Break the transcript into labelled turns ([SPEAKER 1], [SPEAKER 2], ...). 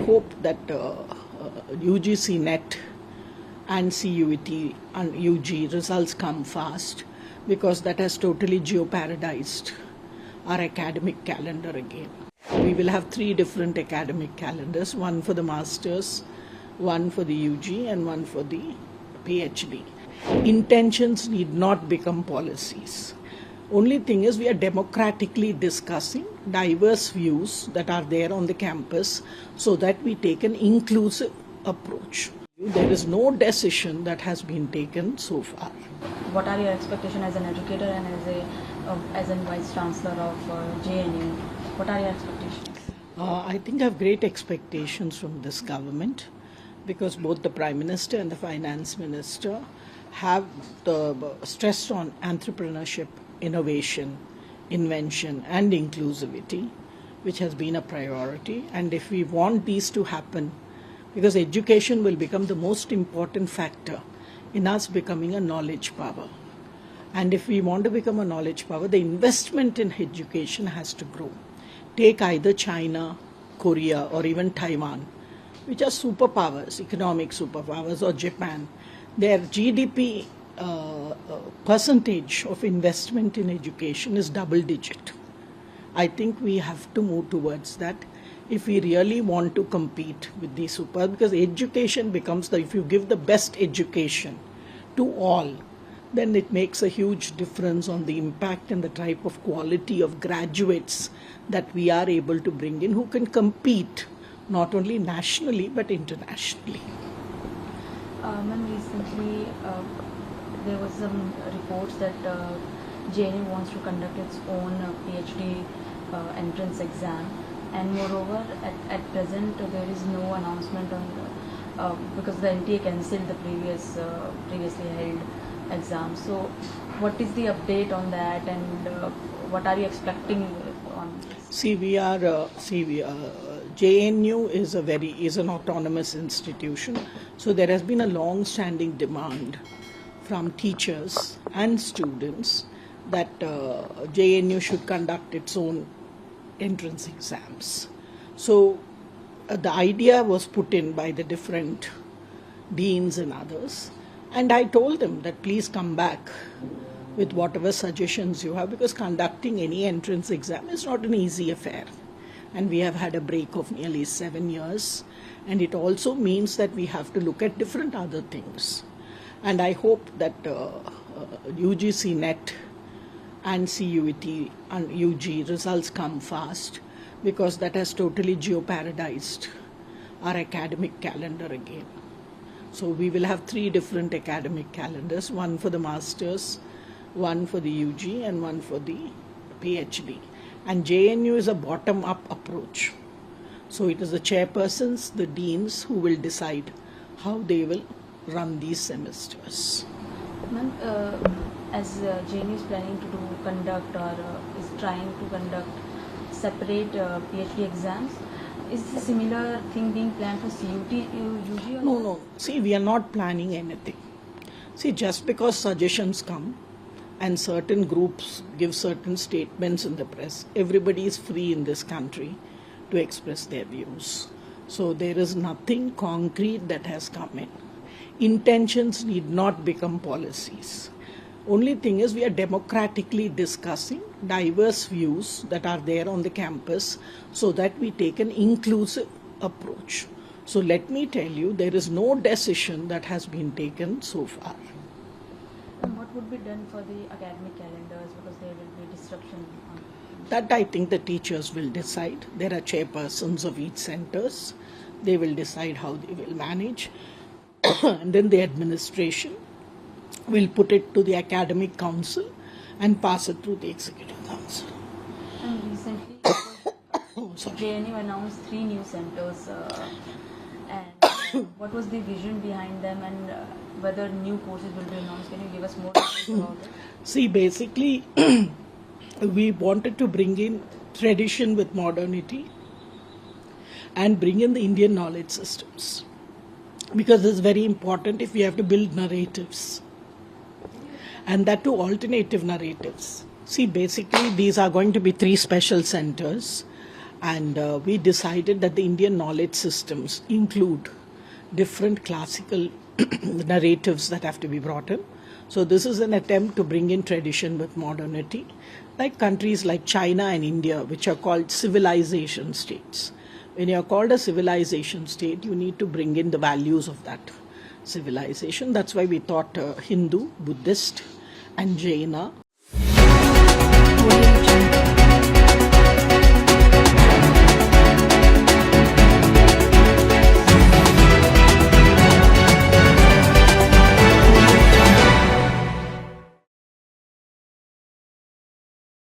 [SPEAKER 1] hope that UGC NET and CUET and UG results come fast, because that has totally jeopardized our academic calendar again. We will have 3 different academic calendars, one for the masters, one for the UG and one for the PhD. Intentions need not become policies. Only thing is, we are democratically discussing diverse views that are there on the campus so that we take an inclusive approach. There is no decision that has been taken so far.
[SPEAKER 2] What are your expectations as an educator and as a vice chancellor of JNU? What are your expectations?
[SPEAKER 1] I think I have great expectations from this government, because both the Prime Minister and the Finance Minister have the stress on entrepreneurship, innovation, invention and inclusivity, which has been a priority. And if we want these to happen, because education will become the most important factor in us becoming a knowledge power. And if we want to become a knowledge power, the investment in education has to grow. Take either China, Korea or even Taiwan, which are superpowers, economic superpowers, or Japan. Their GDP percentage of investment in education is double digit. I think we have to move towards that if we really want to compete with these super, because education becomes if you give the best education to all, then it makes a huge difference on the impact and the type of quality of graduates that we are able to bring in, who can compete not only nationally but internationally.
[SPEAKER 2] Recently there was some reports that JNU wants to conduct its own PhD entrance exam, and moreover at present there is no announcement on because the NTA cancelled the previously held exam. So what is the update on that, and what are you expecting on this?
[SPEAKER 1] JNU is an autonomous institution, so there has been a long-standing demand from teachers and students that JNU should conduct its own entrance exams. So the idea was put in by the different deans and others, and I told them that please come back with whatever suggestions you have, because conducting any entrance exam is not an easy affair. And we have had a break of nearly 7 years, and it also means that we have to look at different other things. And I hope that UGC NET and CUET and UG results come fast, because that has totally jeopardized our academic calendar again. So we will have 3 different academic calendars, one for the masters, one for the UG and one for the PhD. And JNU is a bottom-up approach. So it is the chairpersons, the deans, who will decide how they will run these semesters.
[SPEAKER 2] Ma'am, as JNU is planning to conduct or is trying to conduct separate PhD exams, is a similar thing being planned for CUT, UG? Or
[SPEAKER 1] No. See, we are not planning anything. See, just because suggestions come and certain groups give certain statements in the press, everybody is free in this country to express their views. So there is nothing concrete that has come in. Intentions need not become policies. Only thing is, we are democratically discussing diverse views that are there on the campus so that we take an inclusive approach. So let me tell you, there is no decision that has been taken so far.
[SPEAKER 2] And what would be done for the academic calendars, because there will be disruption on
[SPEAKER 1] that? I think the teachers will decide. There are chairpersons of each centers. They will decide how they will manage. And then the administration will put it to the academic council and pass it through the executive council.
[SPEAKER 2] And recently JNU announced 3 new centers, and what was the vision behind them, and whether new courses will be announced? Can you give us more details about it?
[SPEAKER 1] See, basically we wanted to bring in tradition with modernity and bring in the Indian knowledge systems, because it's very important if we have to build narratives, and that too alternative narratives. See, basically these are going to be 3 special centers, And we decided that the Indian knowledge systems include different classical narratives that have to be brought in. So this is an attempt to bring in tradition with modernity, like countries like China and India, which are called civilization states. When you are called a civilization state, you need to bring in the values of that civilization. That's why we thought Hindu, Buddhist, and Jaina.
[SPEAKER 2] Audio Jungle.